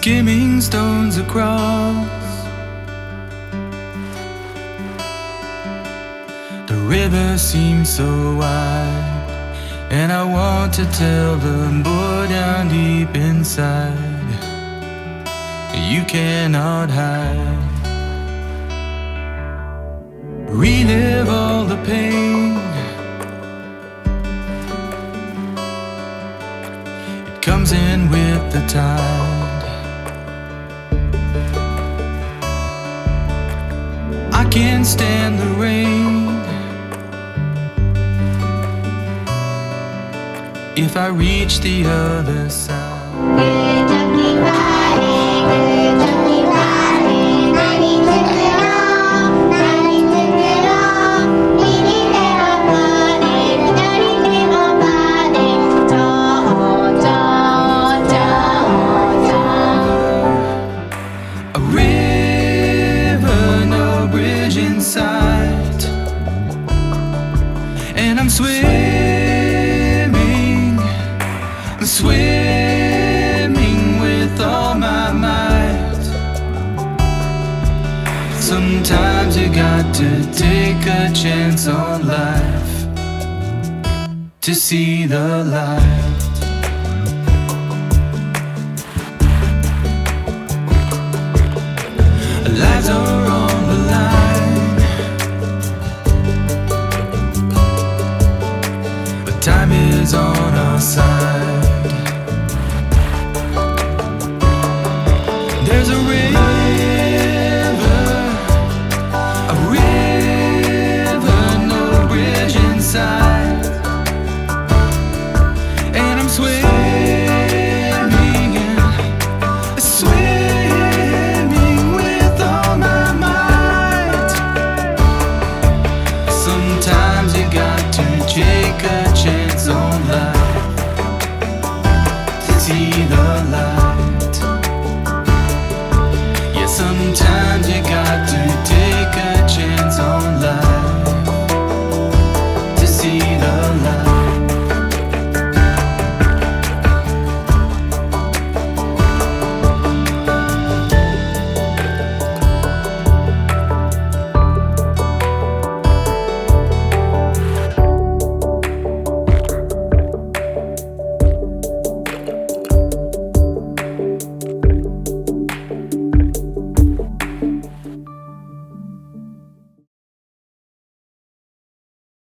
skimming stones across the river seems so wide, and I want to tell the boy down deep inside, you cannot hide. Relive all the pain, it comes in with the tide. I can't stand the rain if I reach the other side. A river, no bridge in sight, and I'm swimming with all my might. Sometimes you got to take a chance on life to see the light. Lives are on the line, but time is on our side.